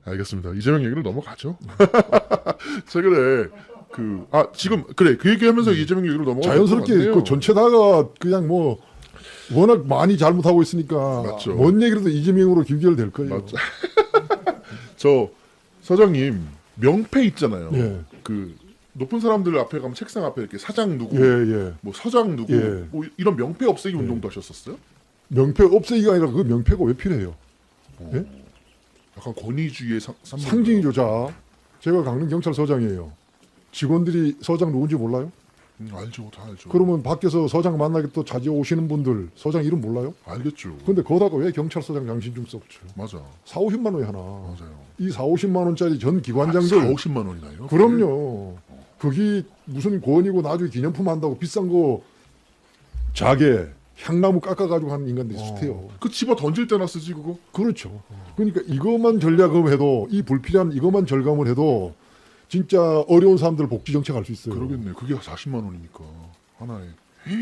알겠습니다. 이재명 얘기를 넘어가죠. 최근에 지금 그래 그 얘기하면서 이재명 얘기로 넘어가. 자연스럽게 그 전체 다가 그냥 뭐 워낙 많이 잘못하고 있으니까 맞죠. 뭔 얘기라도 이재명으로 귀결될 거예요. 맞죠. 저 서장님 명패 있잖아요. 예. 그 높은 사람들 앞에 가면 책상 앞에 이렇게 사장 누구, 예. 뭐 서장 누구, 예. 뭐 이런 명패 없애기 운동도 하셨었어요? 명패 없애기가 아니라 그 명패가 왜 필요해요? 예? 약간 권위주의의 상징이죠. 자, 제가 강릉 경찰서장이에요. 직원들이 서장 누군지 몰라요? 알죠, 다 알죠. 그러면 밖에서 서장 만나게 또 자주 오시는 분들 서장 이름 몰라요? 알겠죠. 근데 거기다가 왜 경찰서장 장신중 써붙여요? 맞아, 4, 50만 원이 하나. 맞아요. 이 4, 50만 원짜리 전 기관장들 4, 50만 원이나요? 그럼요. 그게 무슨 권이고 나중에 기념품 한다고 비싼 거 자개 향나무 깎아가지고 하는 인간들이 싫대요. 그 집어 던질 때나 쓰지 그거? 그렇죠. 그러니까 이것만 전략을 해도 이 불필요한 이것만 절감을 해도 진짜 어려운 사람들 복지 정책 할 수 있어요. 그러겠네. 그게 40만 원이니까 하나에.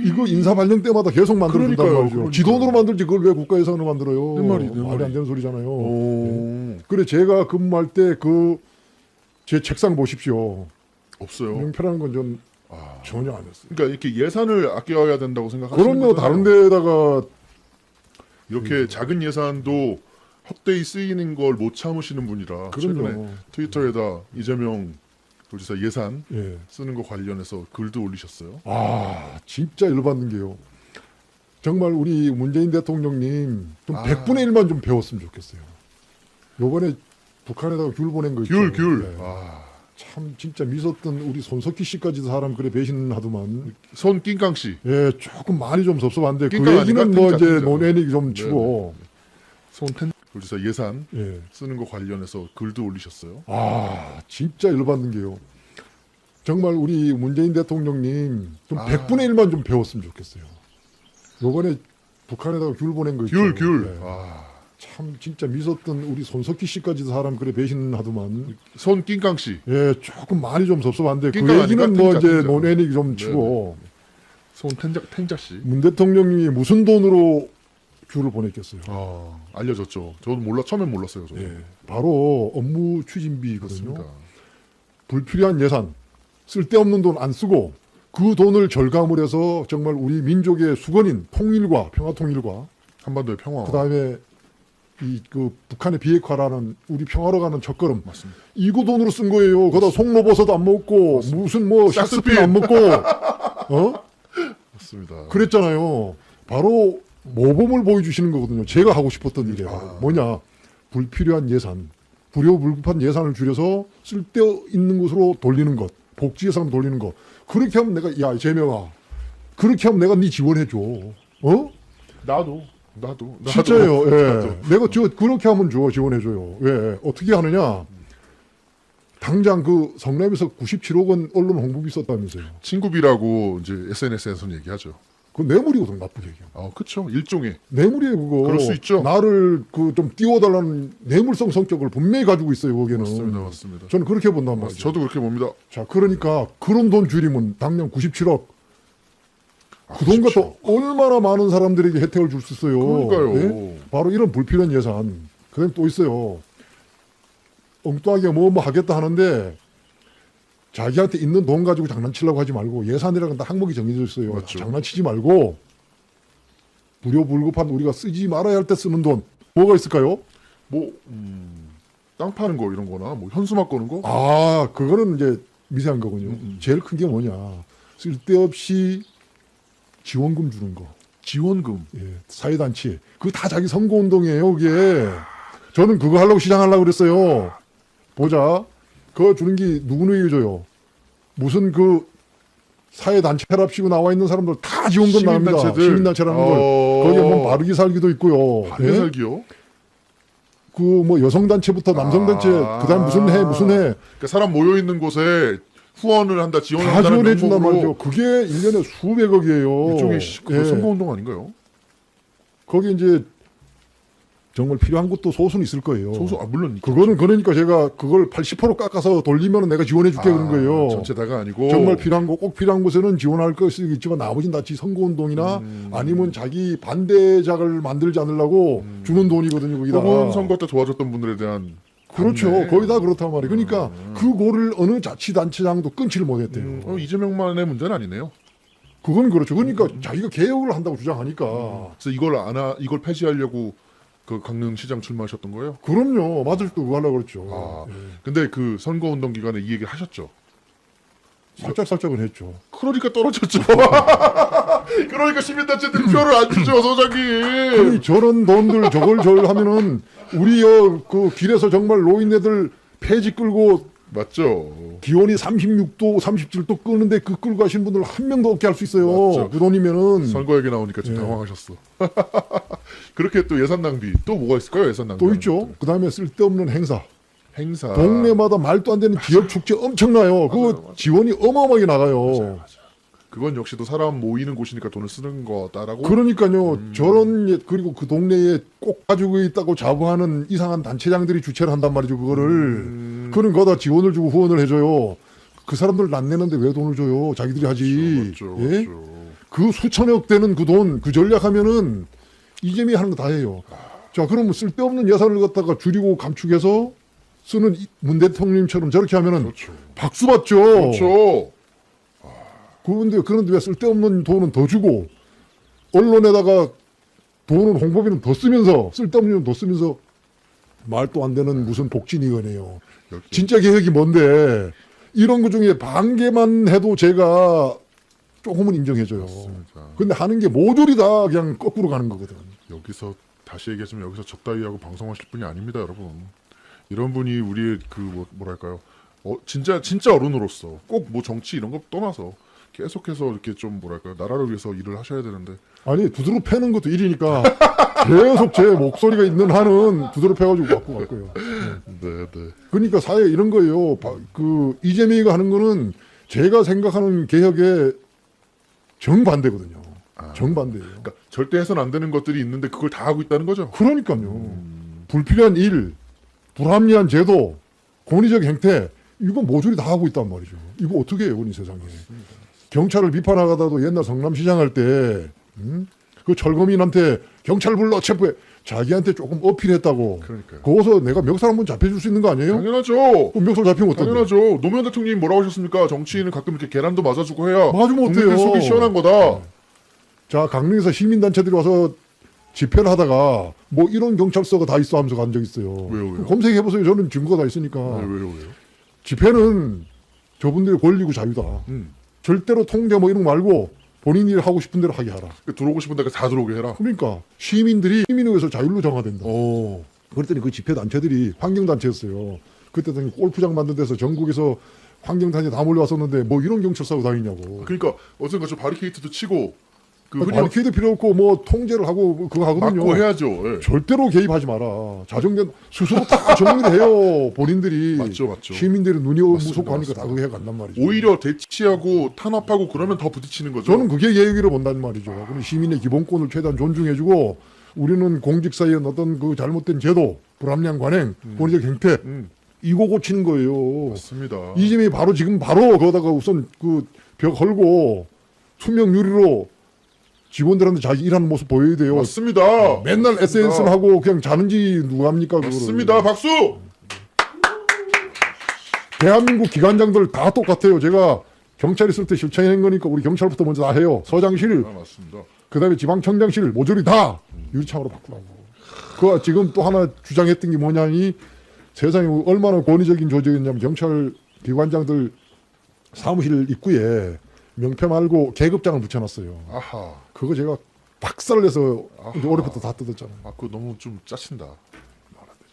이거 인사 발령 때마다 계속 만들어준단 그러니까요, 말이죠. 그러니까요. 지 돈으로 만들지 그걸 왜 국가 예산으로 만들어요? 내 말이. 말이 안 되는 소리잖아요. 오, 그래 제가 근무할 때 그 제 책상 보십시오. 없어요. 명패라는 건 전 전혀 안 했어요. 그러니까 이렇게 예산을 아껴야 된다고 생각하시는 그럼요. 거잖아요. 다른 데다가 이렇게 작은 예산도 헛되이 쓰이는 걸 못 참으시는 분이라 최근에 그럼요. 트위터에다 이재명 도지사 예산 예. 쓰는 거 관련해서 글도 올리셨어요. 진짜 열받는 게요. 정말 우리 문재인 대통령님 좀 100분의 1만 좀 배웠으면 좋겠어요. 요번에 북한에다가 귤 보낸 거 있죠. 귤. 예. 참 진짜 미웠던 우리 손석희 씨까지도 사람 그래 배신하더만. 손 낑깡 씨. 예, 조금 많이 좀 섭섭한데 그 낑깡 얘기는 아닌가? 뭐 낑깡, 이제 낑깡. 논외니 좀 치고. 손텐 도지사 예산 예. 쓰는 거 관련해서 글도 올리셨어요. 진짜 열받는 게요. 정말 우리 문재인 대통령님 좀 100분의 1만 좀 배웠으면 좋겠어요. 요번에 북한에다가 귤 보낸 거 있죠. 귤. 예. 참 진짜 미웠던 우리 손석희 씨까지도 사람 그래 배신하더만. 손 낑깡 씨. 예, 조금 많이 좀 섭섭한데 그 낑깡 얘기는 아닌가? 뭐 탱자, 이제 탱자. 논외니 좀 치고. 손 탱자 씨. 문 대통령님이 무슨 돈으로 귤을 보냈겠어요. 알려졌죠. 저도 처음엔 몰랐어요. 저도. 예, 바로 업무 추진비거든요. 그렇습니다. 불필요한 예산, 쓸데없는 돈 안 쓰고 그 돈을 절감을 해서 정말 우리 민족의 수건인 통일과 평화통일과 한반도의 평화. 그다음에 그 북한의 비핵화라는 우리 평화로 가는 첫걸음. 맞습니다. 이거 돈으로 쓴 거예요. 거기다 송로버섯 안 먹고 무슨 뭐 샥스핀 안 먹고 맞습니다. 그랬잖아요. 바로 모범을 보여주시는 거거든요. 제가 하고 싶었던 일이 뭐냐. 불필요한 예산, 불효불급한 예산을 줄여서 쓸데있는 곳으로 돌리는 것. 복지 예산으로 돌리는 거. 그렇게 하면 내가 야 재명아 그렇게 하면 내가 네 지원해줘. 나도. 진짜예요. 예. 나도. 내가 그렇게 하면 지원해줘요. 왜 어떻게 하느냐. 당장 그 성남에서 97억 원 언론 홍보비 썼다면서요. 친구비라고 이제 SNS에서는 얘기하죠. 그 뇌물이거든 나쁘게 얘기하면. 그렇죠. 일종의. 뇌물이에요 그거. 그럴 수 있죠. 나를 그 좀 띄워달라는 뇌물성 성격을 분명히 가지고 있어요 거기는. 맞습니다. 저는 그렇게 본단 말이죠. 저도 그렇게 봅니다. 자 그러니까 그런 돈 줄이면 당장 97억. 그 돈 갖다 얼마나 많은 사람들에게 혜택을 줄 수 있어요. 그러니까요. 예? 바로 이런 불필요한 예산. 그다음에 또 있어요. 엉뚱하게 뭐 하겠다 하는데 자기한테 있는 돈 가지고 장난치려고 하지 말고 예산이라는 다 항목이 정해져 있어요. 맞죠. 장난치지 말고 불효불급한 우리가 쓰지 말아야 할 때 쓰는 돈 뭐가 있을까요? 땅 파는 거 이런 거나 뭐 현수막 거는 거? 그거는 이제 미세한 거군요. 제일 큰 게 뭐냐. 쓸데없이 지원금 주는 거. 지원금. 예, 사회단체. 그거 다 자기 선거운동이에요, 그게. 저는 그거 하려고 시장하려고 그랬어요. 보자. 그거 주는 게 누구에게 줘요? 무슨 그 사회단체랍시고 나와 있는 사람들 다 지원금 나옵니다. 시민단체들. 시민단체라는 걸. 거기에 뭐 바르기 살기도 있고요. 바르게 살기요? 그 뭐 여성단체부터 남성단체, 그 다음 무슨 해. 그러니까 사람 모여 있는 곳에 후원을 한다, 다 지원한다는 지원해준단 명목으로 말이죠. 그게 1년에 수백억이에요. 일종의 예. 선거운동 아닌가요? 거기 이제 정말 필요한 것도 소수는 있을 거예요. 물론 그거는 그러니까 제가 그걸 80% 깎아서 돌리면 내가 지원해줄게 그런 거예요. 전체 다가 아니고 정말 필요한 거 꼭 필요한 곳에는 지원할 것이 있지만 나머지는 다 지 선거운동이나 아니면 자기 반대작을 만들지 않으려고 주는 돈이거든요. 거기다가. 혹은 선거 때 도와줬던 분들에 대한 그렇죠. 맞네. 거의 다 그렇단 말이에요. 그러니까 그거를 어느 자치단체장도 끊지를 못했대요. 이재명만의 문제는 아니네요. 그건 그렇죠. 그러니까 자기가 개혁을 한다고 주장하니까. 그래서 이걸 폐지하려고 그 강릉시장 출마하셨던 거예요? 그럼요. 맞을 때 그거 하려고 그랬죠. 아, 예. 근데 그 선거운동 기간에 이 얘기를 하셨죠? 살짝은 했죠. 그러니까 떨어졌죠. 그러니까 시민단체들이 표를 안 주죠, 소장님. 아니, 저런 돈들 저걸 하면은 우리 그 길에서 정말 노인네들 폐지 끌고 맞죠. 기온이 36도, 37도 끄는데 그 끌고 가시는 분들 한 명도 없게 할 수 있어요. 맞죠. 그 돈이면은. 선거 얘기 나오니까 좀 예. 당황하셨어. 그렇게 또 예산 낭비 또 뭐가 있을까요? 예산 낭비 또 있죠. 그 다음에 쓸데없는 행사. 행사. 동네마다 말도 안 되는 지역 축제 엄청나요. 그 맞아요. 지원이 어마어마하게 나가요. 그건 역시 또 사람 모이는 곳이니까 돈을 쓰는 거다라고. 그러니까요. 저런 그리고 그 동네에 꼭 가지고 있다고 자부하는 이상한 단체장들이 주최를 한단 말이죠. 그거를. 그런 거다 지원을 주고 후원을 해줘요. 그 사람들 안 내는데 왜 돈을 줘요? 자기들이 하지. 맞죠, 예? 맞죠. 그 수천억 되는 그 돈, 그 전략하면은 이재명이 하는 거 다 해요. 자, 그럼 쓸데없는 예산을 갖다가 줄이고 감축해서 쓰는 문 대통령님처럼 저렇게 하면은 그렇죠. 박수 받죠. 그렇죠. 그런데 왜 쓸데없는 돈은 더 주고 언론에다가 돈은 홍보비는 더 쓰면서 쓸데없는 돈 더 쓰면서 말도 안 되는 무슨 복지위원회요. 여기. 진짜 개혁이 뭔데 이런 거 중에 반개만 해도 제가 조금은 인정해줘요. 맞습니다. 근데 하는 게 모조리 다 그냥 거꾸로 가는 거거든. 여기서 다시 얘기하자면 여기서 적다이하고 방송하실 분이 아닙니다, 여러분. 이런 분이 우리의 그 뭐랄까요? 진짜 어른으로서 꼭 뭐 정치 이런 거 떠나서 계속해서 이렇게 좀 뭐랄까요? 나라를 위해서 일을 하셔야 되는데 아니 두드러 패는 것도 일이니까 계속 제 목소리가 있는 한은 두드러 패가지고 갖고 갈 거예요. 네. 그러니까 사회 이런 거예요. 그 이재명이가 하는 거는 제가 생각하는 개혁의 정반대거든요. 정반대예요. 그러니까 절대 해서는 안 되는 것들이 있는데 그걸 다 하고 있다는 거죠. 그러니까요. 불필요한 일, 불합리한 제도, 권위적 행태 이거 모조리 다 하고 있단 말이죠. 이거 어떻게 해요, 우리 세상에. 경찰을 비판하다가도 옛날 성남시장 할 때 그 철거민한테 경찰 불러 체포해. 자기한테 조금 어필했다고. 그러니까요. 거기서 내가 멱살 한번 잡혀줄 수 있는 거 아니에요? 당연하죠. 그럼 멱살 잡히면 어떡해? 당연하죠. 노무현 대통령이 뭐라고 하셨습니까? 정치인은 가끔 이렇게 계란도 맞아주고 해야 맞으면 어때요? 국민들 속이 시원한 거다. 자, 강릉에서 시민단체들이 와서 집회를 하다가 뭐 이런 경찰서가 다 있어 하면서 간 적 있어요. 왜요? 검색해보세요. 저는 증거가 다 있으니까. 왜요? 집회는 저분들의 권리고 자유다. 절대로 통제 뭐 이런 거 말고 본인이 하고 싶은 대로 하게 하라. 들어오고 싶은 데가 다 들어오게 해라. 그러니까 시민들이 시민에 의해서 자율로 정화된다. 오. 그랬더니 그 집회 단체들이 환경단체였어요. 그때 당시 골프장 만든 데서 전국에서 환경단체 다 몰려왔었는데 뭐 이런 경찰서가 다 있냐고. 그러니까 어쨌든 저 바리케이트도 치고 그 흔히 바리케이드 필요 없고 뭐 통제를 하고 그거 하거든요. 막고 해야죠. 예. 절대로 개입하지 마라. 자정된 스스로 다 정리를 해요. 본인들이. 맞죠. 시민들이 눈이 무섭고 하니까 맞습니다. 다 그거 해간단 말이죠. 오히려 대치하고 탄압하고 그러면 더 부딪히는 거죠. 저는 그게 예의로 본다는 말이죠. 그럼 시민의 기본권을 최대한 존중해주고 우리는 공직사회의 어떤 그 잘못된 제도, 불합리한 관행, 권위적 행태 이거 고치는 거예요. 맞습니다. 이재명이 지금 바로 거기다가 우선 그 벽 헐고 투명 유리로 직원들한테 자기 일하는 모습 보여야 돼요. 맞습니다. 맨날 SNS를 하고 그냥 자는지 누가 합니까? 그거를. 맞습니다. 박수. 대한민국 기관장들 다 똑같아요. 제가 경찰 있을 때 실천한 거니까 우리 경찰부터 먼저 다 해요. 서장실, 맞습니다. 그다음에 지방청장실 모조리 다 유리창으로 바꾸라고. 그 지금 또 하나 주장했던 게 뭐냐니 세상에 얼마나 권위적인 조직이냐면 경찰 기관장들 사무실 입구에 명패 말고 계급장을 붙여놨어요. 아하. 그거 제가 박살을 내서 이제 올해부터 다 뜯었잖아요. 그거 너무 좀 짜친다.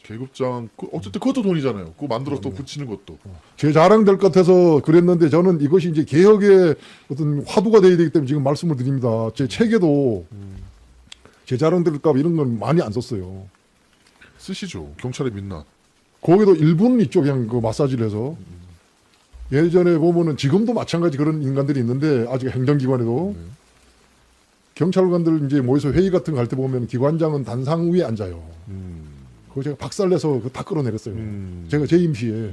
계급장 어쨌든 그것도 돈이잖아요. 그거 만들어서 또 붙이는 것도. 제 자랑될 것 같아서 그랬는데 저는 이것이 이제 개혁의 어떤 화두가 돼야 되기 때문에 지금 말씀을 드립니다. 제 책에도 제 자랑될까 봐 이런 건 많이 안 썼어요. 쓰시죠. 경찰의 민낯. 거기도 일부는 있죠. 그냥 그 마사지를 해서. 예전에 보면은 지금도 마찬가지 그런 인간들이 있는데 아직 행정기관에도 경찰관들 이제 모여서 회의 같은 거 할 때 보면 기관장은 단상 위에 앉아요. 그거 제가 박살내서 그거 다 끌어내렸어요. 제가 제 임시에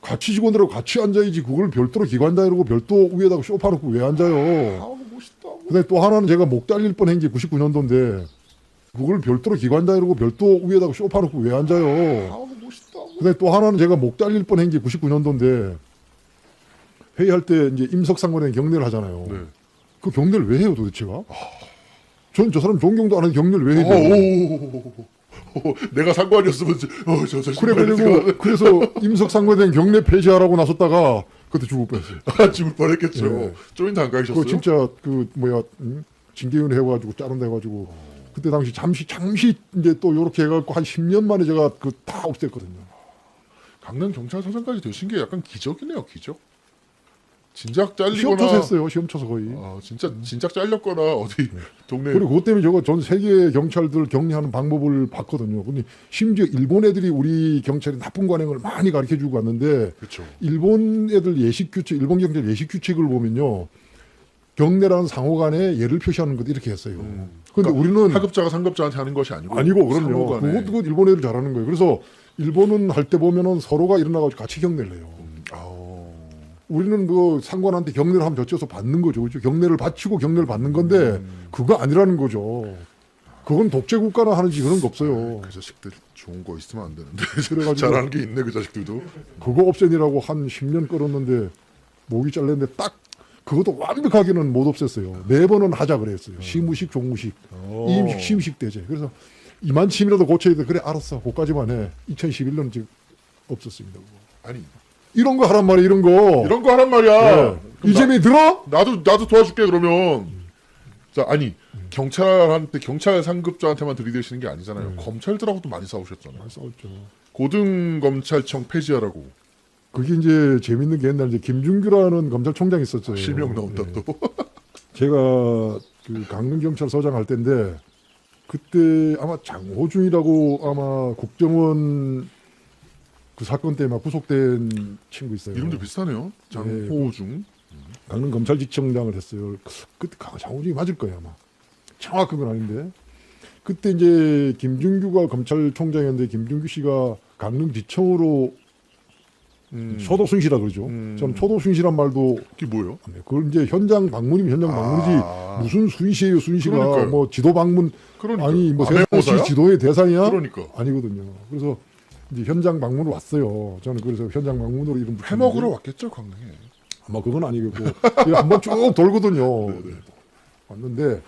같이 직원들하고 같이 앉아야지 그걸 별도로 기관장이라고 별도 위에다가 쇼파 놓고 왜 앉아요? 멋있다. 근데 또 하나는 제가 목 잘릴 뻔한 게 99년도인데 그걸 별도로 기관장이라고 별도 위에다가 쇼파 놓고 왜 앉아요? 멋있다. 그다음에 또 하나는 제가 목 잘릴 뻔한 게 99년도인데 회의할 때 이제 임석상관에 경례를 하잖아요. 네. 그 경례를 왜 해요 도대체가? 전 저 사람 존경도 안 하는 경례를 왜 해요? 내가 상관이었으면 그래가지고 그래서 임석상관에 대한 경례 폐지하라고 나섰다가 그때 죽을 뻔했어요. 죽을 뻔했겠죠. 네. 조인트 안 가셨어요? 그 진짜 그 뭐야 징계위원 해가지고 자른다 해가지고 그때 당시 잠시 이제 또 요렇게 해갖고 한 10년 만에 제가 그 다 없앴거든요. 강남 경찰서장까지 되신 게 약간 기적이네요, 기적. 진작 시험 잘리거나 쳐서 했어요. 시험 쳐서 거의. 진작 잘렸거나 어디 동네 그리고 그것 때문에 제가 전 세계 경찰들 격리하는 방법을 봤거든요. 근데 심지어 일본 애들이 우리 경찰이 나쁜 관행을 많이 가르쳐주고 왔는데 그렇죠. 일본 애들 예식 규칙, 일본 경찰 예식 규칙을 보면요. 경례라는 상호간에 예를 표시하는 것 이렇게 했어요. 근데 그러니까 우리는 하급자가 상급자한테 하는 것이 아니고 그럼요. 상호간에. 그것도 일본 애들 잘하는 거예요. 그래서 일본은 할 때 보면은 서로가 일어나가지고 같이 경례를 해요. 우리는 그 상관한테 경례를 하면 저쪽에서 받는 거죠. 그렇죠? 경례를 바치고 경례를 받는 건데 그거 아니라는 거죠. 그건 독재 국가나 하는지 그런 거 없어요. 그 자식들 좋은 거 있으면 안 되는데 그래가지고 잘하는 게 있네 그 자식들도. 그거 없애니라고 한 10년 끌었는데 목이 잘렸는데 딱 그것도 완벽하게는 못 없앴어요. 4번은 하자 그랬어요. 시무식, 종무식, 이임식, 시무식 대제. 그래서 이만침이라도 고쳐야 돼. 그래 알았어. 그까지만 해. 2011년 지금 없었습니다. 그거. 아니 이런 거 하란 말이야. 이런 거. 이런 거 하란 말이야. 이재명이 들어? 나도 도와줄게 그러면. 자 아니 경찰한테 경찰 상급자한테만 들이대시는 게 아니잖아요. 검찰들하고도 많이 싸우셨잖아요. 많이 싸웠죠. 고등검찰청 폐지하라고. 그게 이제 재밌는 게 옛날에 이제 김준규라는 검찰총장이 있었죠. 실명 나온다 예. 또. 제가 그 강릉경찰서장 할 때인데 그때 아마 장호중이라고 아마 국정원 그 사건 때문에 막 구속된 친구 있어요. 이름도 비슷하네요. 장호중. 강릉검찰지청장을 했어요. 그때 장호중이 맞을 거예요 아마. 정확한 건 아닌데 그때 이제 김준규가 검찰총장이었는데 김준규 씨가 강릉지청으로 초도순시라 그러죠. 저는 초도순시란 말도 그게 뭐예요? 그걸 이제 현장 방문이면 현장 방문이지 무슨 순시예요 순시가 그러니까요. 뭐 지도 방문 그러니까. 아니 뭐 암행어사야? 세상시 지도의 대상이야? 그러니까. 아니거든요. 그래서 이제 현장 방문을 왔어요. 저는 그래서 현장 방문으로 이름 붙였는데 해먹으러 왔겠죠 강릉에. 아마 그건 아니겠고 한번 쭉 돌거든요. 왔는데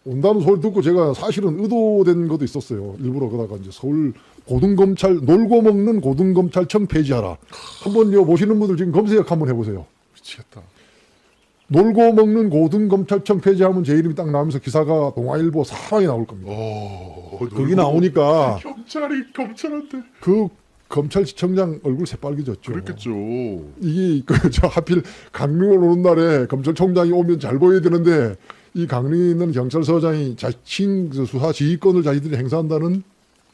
온다는 소리 듣고 제가 사실은 의도된 것도 있었어요. 일부러 그러다가 이제 서울 고등검찰 놀고 먹는 고등검찰청 폐지하라. 한번 요 보시는 분들 지금 검색 한번 해보세요. 미치겠다. 놀고 먹는 고등검찰청 폐지하면 제 이름이 딱 나오면서 기사가 동아일보 사방에 나올 겁니다. 거기 나오니까 경찰이 검찰한테 그 검찰지청장 얼굴 새빨개졌죠. 그랬겠죠. 이게 저 하필 강릉을 오는 날에 검찰총장이 오면 잘 보여야 되는데 이 강릉에 있는 경찰서장이 자칭 수사 지휘권을 자기들이 행사한다는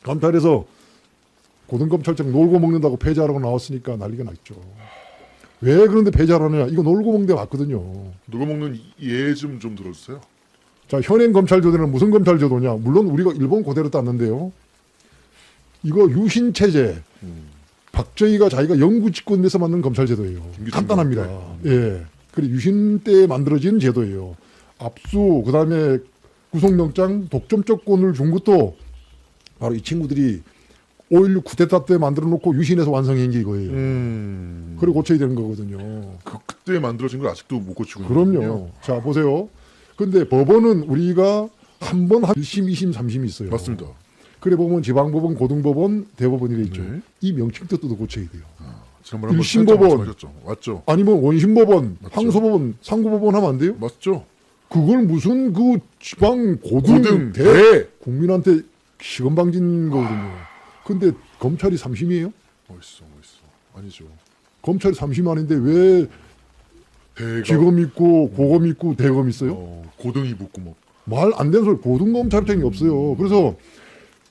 검찰에서 고등검찰청 놀고 먹는다고 폐지하라고 나왔으니까 난리가 났죠. 왜 그런데 폐지하라냐? 이거 놀고 먹는 데 맞거든요. 누가 먹는 예 좀 들어주세요. 자, 현행 검찰제도는 무슨 검찰제도냐? 물론 우리가 일본 그대로 땄는데요. 이거 유신체제. 박정희가 자기가 영구집권에서 만든 검찰제도예요. 간단합니다. 예. 그리고 유신 때 만들어진 제도예요. 압수, 그 다음에 구속영장, 독점적권을 준 것도 바로 이 친구들이 5.16 쿠데타 때 만들어 놓고 유신해서 완성한 게 이거예요. 그리고 고쳐야 되는 거거든요. 그때 만들어진 걸 아직도 못 고치고 그럼요. 있거든요. 자, 보세요. 근데 법원은 우리가 한 번 1심, 2심, 3심이 있어요. 맞습니다. 그래 보면 지방법원, 고등법원, 대법원 이래 있죠. 네. 이 명칭 뜻도 고쳐야 돼요. 지난번에 한번 일심 법원. 말씀하셨죠. 맞죠? 아니면 원심법원, 맞죠. 항소법원, 상고법원 하면 안 돼요? 맞죠? 그걸 무슨 그 지방 고등, 대 국민한테 시건방진 거거든요. 근데 검찰이 3심이에요? 멋있어. 아니죠. 검찰이 3심 아닌데 왜 대가 지검 있고 고검 있고 대검 있어요? 고등이 붙고 뭐. 말 안 되는 소리 고등검찰청이 없어요. 그래서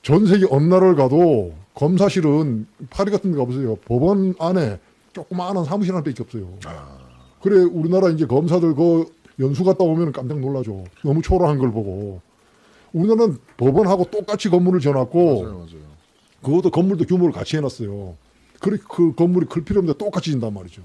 전 세계 어느 나라를 가도 검사실은 파리 같은 데 가보세요. 법원 안에 조그마한 사무실 하나밖에 없어요. 그래 우리나라 이제 검사들 그 연수 갔다 오면 깜짝 놀라죠. 너무 초라한 걸 보고. 우리나라는 법원하고 똑같이 건물을 지어놨고 맞아요. 그것도 건물도 규모를 같이 해놨어요. 그래 그 건물이 클 필요 없는데 똑같이 진단 말이죠.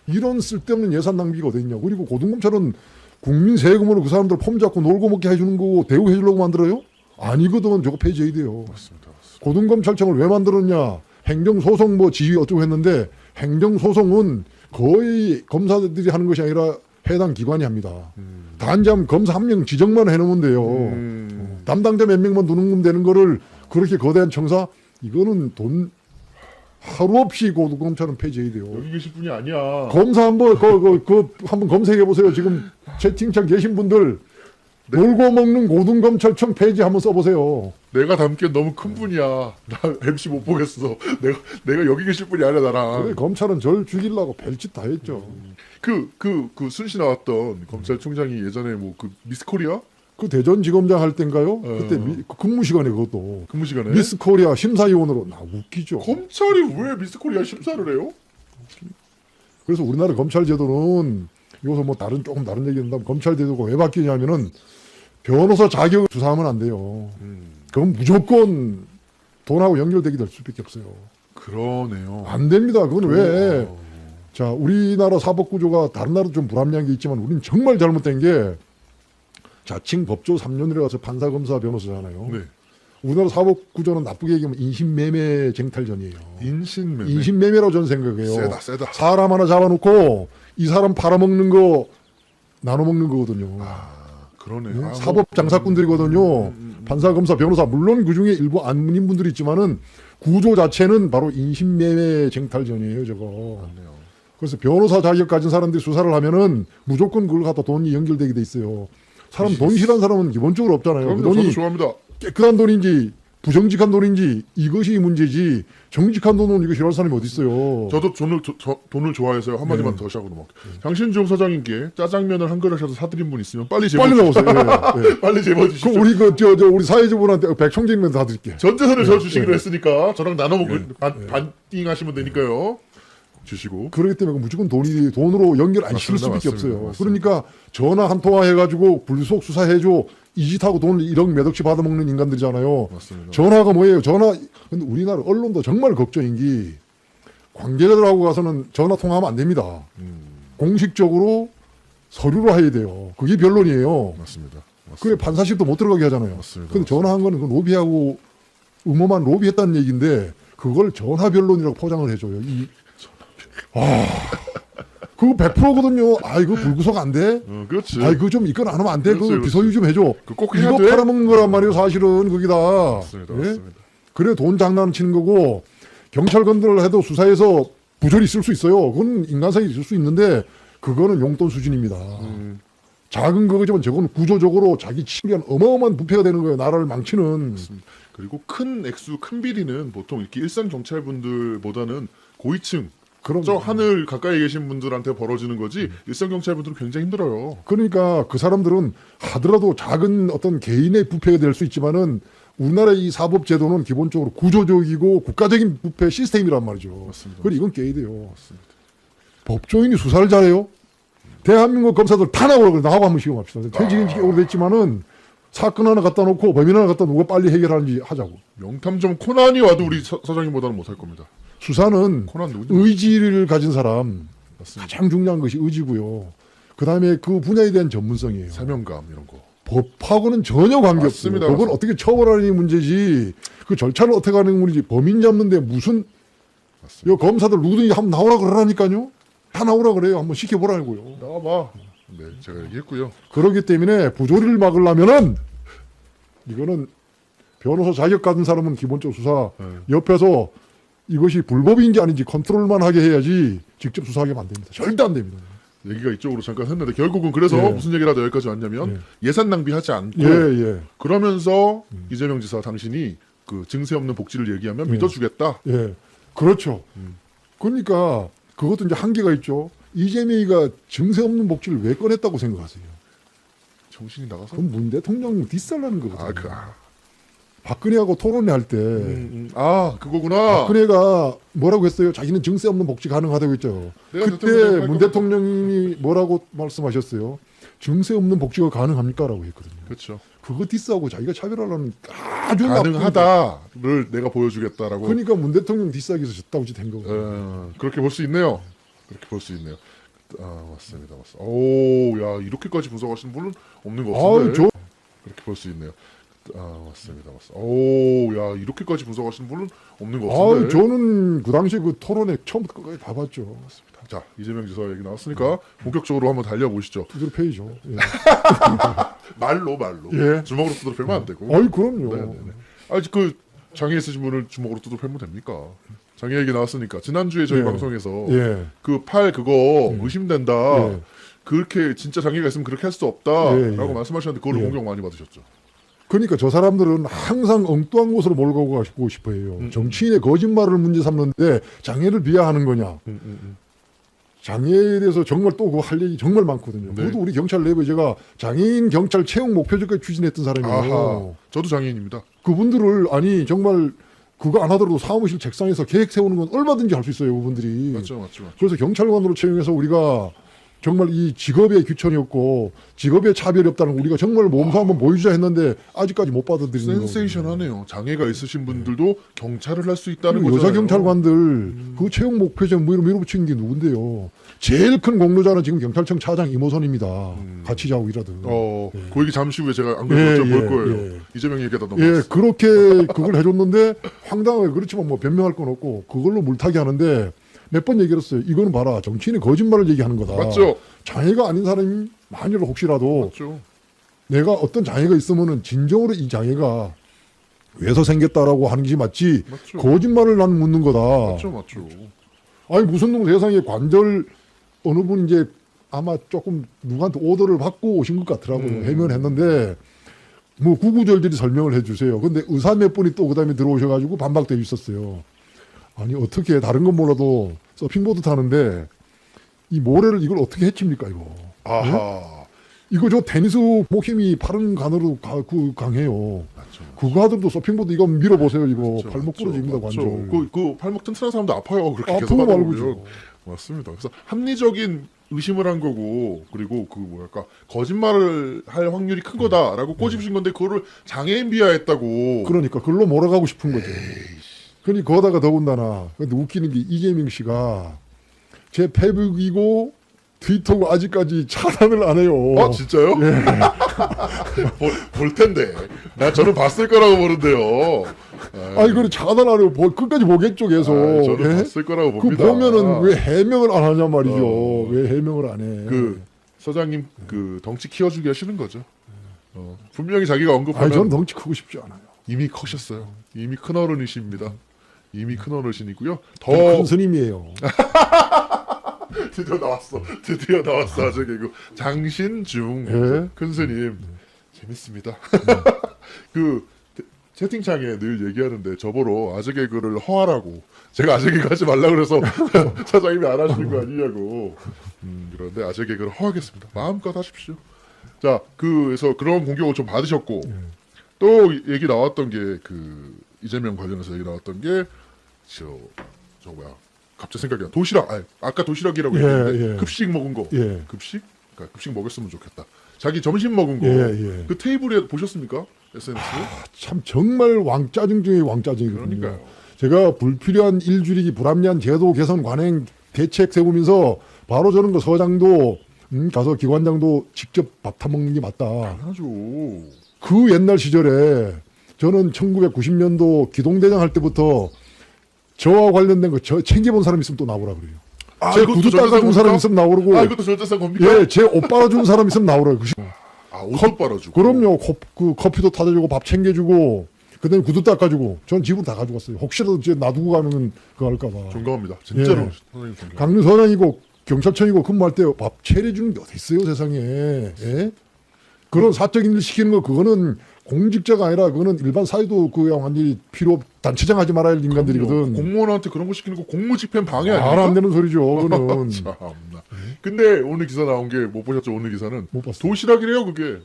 이런 쓸데없는 예산 낭비가 어디 있냐. 그리고 고등검찰은 국민 세금으로 그 사람들 폼 잡고 놀고 먹게 해주는 거고 대우해주려고 만들어요? 아니거든. 저거 폐지해야 돼요. 맞습니다. 고등검찰청을 왜 만들었냐? 행정소송 뭐 지휘 어쩌고 했는데 행정소송은 거의 검사들이 하는 것이 아니라 해당 기관이 합니다. 단지 검사 한 명 지정만 해놓으면 돼요. 담당자 몇 명만 두는 되는 거를 그렇게 거대한 청사 이거는 돈 하루 없이 고등검찰은 폐지해야 돼요. 여기 계실 분이 아니야. 검사 한번 한번 검색해 보세요. 지금 채팅창 계신 분들 놀고 먹는 고등검찰청 폐지 한번 써보세요. 내가 담기엔 너무 큰 분이야. 나 MC 못 보겠어. 내가 여기 계실 분이 아니야 나랑. 그래, 검찰은 절 죽이려고 별짓 다 했죠. 그 순시 나왔던 검찰총장이 예전에 뭐 그 미스코리아 그 대전지검장 할 때인가요? 어. 그때 그 근무 시간에 그것도 근무 시간에 미스코리아 심사위원으로 나 웃기죠. 검찰이 왜 미스코리아 심사를 해요? 그래서 우리나라 검찰 제도는 이것은 뭐 조금 다른 얘기인데 검찰 제도가 왜 바뀌냐면은 변호사 자격을 주사하면 안 돼요. 그건 무조건 돈하고 연결되게 될 수밖에 없어요. 그러네요. 안 됩니다. 그건 왜? 자, 우리나라 사법 구조가 다른 나라도 좀 불합리한 게 있지만 우리는 정말 잘못된 게 자칭 법조 3년이라 가서 판사, 검사, 변호사잖아요. 네. 우리나라 사법 구조는 나쁘게 얘기하면 인신매매 쟁탈전이에요. 인신매매. 인신매매라고 저는 생각해요. 세다. 사람 하나 잡아놓고 이 사람 팔아먹는 거 나눠먹는 거거든요. 그러네. 네? 사법 장사꾼들이거든요. 판사, 검사, 변호사 물론 그중에 일부 안문인 분들이 있지만은 구조 자체는 바로 인신매매 쟁탈전이에요. 저거. 맞네요. 그래서 변호사 자격 가진 사람들이 수사를 하면은 무조건 그걸 갖다 돈이 연결되게 돼 있어요. 사람 돈 싫어하는 사람은 기본적으로 없잖아요. 그 그럼요. 돈이 저도 좋아합니다. 깨끗한 돈인지 부정직한 돈인지 이것이 문제지 정직한 돈은 이거 싫어하는 사람이 어디 있어요. 저도 돈을 좋아해서요. 한마디만 더 시작으로 막. 장신종 사장님께 짜장면을 한 그릇이라도 사드린 분 있으면 빨리 제보 빨리 주십시오. 나오세요. 예, 예. 빨리 제보 주십시오. 우리 우리 사회자분한테 백총쟁면 다 드릴게. 전 재산을 저 주시기로 예. 했으니까 저랑 나눠 먹고 예. 반띵하시면 되니까요. 주시고. 그렇기 때문에 무조건 돈으로 연결 안 시킬 수밖에 없어요. 맞습니다. 그러니까 전화 한 통화 해가지고 불속 수사해줘 이 짓하고 돈을 1억 몇 억씩 받아먹는 인간들이잖아요. 맞습니다. 전화가 뭐예요? 근데 우리나라 언론도 정말 걱정인 게 관계자들하고 가서는 전화 통화하면 안 됩니다. 공식적으로 서류로 해야 돼요. 그게 변론이에요. 맞습니다. 그래 판사실도 못 들어가게 하잖아요. 맞습니다. 근데 전화한 거는 그 로비하고 음모만 로비했다는 얘기인데 그걸 전화 변론이라고 포장을 해줘요. 그거 100%거든요. 이거 불구속 안 돼? 그렇지. 그거 좀 이건 안 하면 안 돼? 그렇지, 그거 비서유 좀 해줘. 꼭 해야 이거 돼? 팔아먹는 거란 말이에요. 사실은 거기다. 맞습니다. 예? 맞습니다. 그래 돈 장난치는 거고 경찰관들을 해도 수사에서 부조리 있을 수 있어요. 그건 인간성이 있을 수 있는데 그거는 용돈 수준입니다. 작은 거지만 저거는 구조적으로 자기 치면 어마어마한 부패가 되는 거예요. 나라를 망치는. 그리고 큰 액수, 큰 비리는 보통 이렇게 일선 경찰분들보다는 고위층, 그럼 저 하늘 가까이 계신 분들한테 벌어지는 거지 일선 경찰분들은 굉장히 힘들어요. 그러니까 그 사람들은 하더라도 작은 어떤 개인의 부패가 될 수 있지만은 우리나라의 이 사법 제도는 기본적으로 구조적이고 국가적인 부패 시스템이란 말이죠. 맞습니다. 그리고 이건 깨야 돼요. 법조인이 수사를 잘해요. 대한민국 검사들 다 나오라고 그래. 나하고 한번 시험합시다. 퇴직인 지 오래됐지만은 사건 하나 갖다 놓고 범인 하나 갖다 놓고 빨리 해결하는지 하자고. 명탐정 코난이 와도 우리 사장님보다는 못할 겁니다. 수사는 코난 누구지? 의지를 가진 사람 맞습니다. 가장 중요한 것이 의지고요. 그 다음에 그 분야에 대한 전문성이에요. 사명감 이런 거. 법하고는 전혀 관계없습니다. 맞습니다. 법은 맞습니다. 어떻게 처벌하는 문제지 그 절차를 어떻게 하는 문제지 범인 잡는데 무슨 맞습니다. 요 검사들 누구든지 한번 나오라 그러라니까요. 다 나오라 그래요. 한번 시켜보라고요. 나와봐. 네, 제가 얘기했고요. 그렇기 때문에 부조리를 막으려면은 이거는 변호사 자격 가진 사람은 기본적으로 수사 옆에서 이것이 불법인지 아닌지 컨트롤만 하게 해야지 직접 수사하게 안 됩니다. 절대 안 됩니다. 얘기가 이쪽으로 잠깐 했는데 결국은 그래서 예. 무슨 얘기를 하다 여기까지 왔냐면 예산 낭비하지 않고 예. 그러면서 이재명 지사 당신이 그 증세 없는 복지를 얘기하면 믿어주겠다. 예. 그렇죠. 그러니까 그것도 이제 한계가 있죠. 이재명이가 증세 없는 복지를 왜 꺼냈다고 생각하세요? 정신이 나가서? 그건 문 대통령 디스하려는 거거든요. 아, 박근혜하고 토론회 할 때 그거구나. 박근혜가 뭐라고 했어요? 자기는 증세 없는 복지 가능하다고 했죠. 내가 그때 대통령 문 대통령이 뭐라고 말씀하셨어요? 증세 없는 복지가 가능합니까? 라고 했거든요. 그렇죠. 그거 디스하고 자기가 차별하려는 아주 나쁜 가능하다를 내가 보여주겠다라고. 그러니까 문 대통령 디스하기 위해서 졌다고 된 거거든요. 그렇게 볼 수 있네요. 그렇게 볼 수 있네요. 맞습니다. 오, 야 이렇게까지 분석하시는 분은 없는 것 같은데. 아유, 그렇게 볼 수 있네요. 맞습니다. 오, 야, 이렇게까지 분석하시는 분은 없는 것 아, 같은데. 저는 그 당시 그 토론회 처음부터 끝까지 다 봤죠. 맞습니다. 자, 이재명 지사 얘기 나왔으니까 본격적으로 한번 달려보시죠. 두드려 패이죠. 예. 말로. 예. 주먹으로 두드려 패면 안 되고. 아이 그럼요. 네네네. 아직 그 장애 있으신 분을 주먹으로 두드려 패면 됩니까? 장애 얘기 나왔으니까 지난주에 저희 예. 방송에서 예. 그 팔 그거 의심된다. 예. 그렇게 진짜 장애가 있으면 그렇게 할 수 없다라고 예, 예. 말씀하셨는데 그걸로 예. 공격 많이 받으셨죠. 그러니까 저 사람들은 항상 엉뚱한 곳으로 몰고 가고 싶어 해요. 정치인의 거짓말을 문제 삼는데 장애를 비하하는 거냐. 장애에 대해서 정말 또 그 할 얘기 정말 많거든요. 네. 그것도 우리 경찰 내부에 제가 장애인 경찰 채용 목표제까지 추진했던 사람이에요. 아하, 저도 장애인입니다. 그분들을 아니 정말 그거 안 하더라도 사무실 책상에서 계획 세우는 건 얼마든지 할 수 있어요. 그분들이. 맞죠. 그래서 경찰관으로 채용해서 우리가 정말 이 직업의 규천이 없고 직업의 차별이 없다는 거 우리가 정말 몸소 한번 보여주자 했는데 아직까지 못 받아들이는 거예요. 센세이션하네요. 장애가 있으신 분들도 경찰을 할 수 있다는 그리고 거잖아요. 여자 경찰관들 그 채용 목표제 밀어붙이는 게 누군데요? 제일 큰 공로자는 지금 경찰청 차장 이모선입니다. 같이 자고 일하든. 그 얘기 잠시 후에 제가 안 그래도 예, 볼 예, 거예요. 예. 이재명 얘기하다 예, 넘어갔어. 그렇게 그걸 해줬는데 황당하게 그렇지만 뭐 변명할 건 없고 그걸로 물타기 하는데 몇 번 얘기했어요. 이거는 봐라 정치인이 거짓말을 얘기하는 거다. 맞죠? 장애가 아닌 사람이 만일 혹시라도 맞죠. 내가 어떤 장애가 있으면은 진정으로 이 장애가 왜서 생겼다라고 하는 것이 맞지. 맞죠. 거짓말을 난 묻는 거다. 맞죠. 아니 무슨 놈 세상에 관절 어느 분 이제 아마 조금 누구한테 오더를 받고 오신 것 같더라고요. 해명했는데 뭐 구구절절히 설명을 해주세요. 근데 의사 몇 분이 또 그다음에 들어오셔가지고 반박되어 있었어요. 아니 어떻게 다른 건 몰라도 서핑보드 타는데 이 모래를 이걸 어떻게 해칩니까 이거? 아하. 이거 저 테니스 목 힘이 바른 간으로 강해요. 맞죠. 그거 하더라도 서핑보드 이거 밀어보세요. 이거 맞죠, 발목 맞죠, 부러집니다 맞죠. 관절. 그 팔목 튼튼한 사람도 아파요. 그렇게 아프고 계속 하다 말고죠. 보면. 맞습니다. 그래서 합리적인 의심을 한 거고 그리고 그 뭐랄까 거짓말을 할 확률이 큰 거다라고 꼬집으신 건데 그거를 장애인 비하했다고. 그러니까 그걸로 몰아가고 싶은 거죠. 그러니까 거다가 더군다나 근데 웃기는 게 이재명 씨가 제 페북이고 트위터고 아직까지 차단을 안 해요. 아 진짜요? 예. 볼 텐데. 저는 봤을 거라고 보는데요. 아니 그래 차단 안 해요. 끝까지 보겠죠 계속. 저는 예? 봤을 거라고 그 봅니다. 보면은 왜 해명을 안 하냐 말이죠. 왜 해명을 안 해? 그 서장님 그 덩치 키워주기 하시는 거죠. 분명히 자기가 언급하면 아니 저는 덩치 크고 싶지 않아요. 이미 커셨어요. 이미 큰 어른이십니다. 이미 큰 어르신이고요. 더 큰 스님이에요. 드디어 나왔어 아재 개그 장신중 예. 큰 스님 재밌습니다. 그 채팅창에 늘 얘기하는데 저보러 아재 개그를 허하라고 제가 아재 개그 하지 말라 그래서 사장님이 안 하시는 거 아니냐고. 그런데 아재 개그를 허하겠습니다. 마음껏 하십시오. 자 그래서 그런 공격을 좀 받으셨고 또 얘기 나왔던 게 그 이재명 관련해서 얘기 나왔던 게 저 뭐야 갑자기 생각이 나. 도시락. 아까 도시락이라고 예, 했는데 예. 급식 먹은 거. 예. 급식? 그러니까 급식 먹었으면 좋겠다. 자기 점심 먹은 거. 예, 예. 그 테이블에 보셨습니까? SNS? 참 정말 왕짜증 중에 왕짜증이거든요. 그러니까요. 제가 불필요한 일 줄이기 불합리한 제도 개선 관행 대책 세우면서 바로 저는 그 서장도 가서 기관장도 직접 밥 타먹는 게 맞다. 하죠. 그 옛날 시절에 저는 1990년도 기동대장 할 때부터 저와 관련된 거 챙겨본 사람 있으면 또 나오라 그래요. 제 이것도 구두 절대상 닦아준 사람 겁니까? 있으면 나오고 이것도 절대상 겁니까? 예, 제 옷 빨아준 사람 있으면 나오라. 옷도 빨아주고. 그럼요. 그 커피도 타다주고 밥 챙겨주고 그다음에 구두 닦아주고 전 집으로 다 가져갔어요. 혹시라도 이제 놔두고 가는 거 할까봐. 존경합니다. 진짜로 예. 선생님 존경. 강릉서장이고 경찰청이고 근무할 때 밥 차려주는 게 어디 있어요 세상에. 예? 그런 사적인 일 시키는 거 그거는 공직자가 아니라 그거는 일반 사회도 그냥 완전히 필요 단체장 하지 말아야 할 인간들이거든. 공무원한테 그런 거 시키는 거 공무집행 방해 아닙니까? 말 안 되는 소리죠. 그거는. 참나. 근데 오늘 기사 나온 게 못 보셨죠? 오늘 기사는 못 봤어요. 도시락이래요 그게.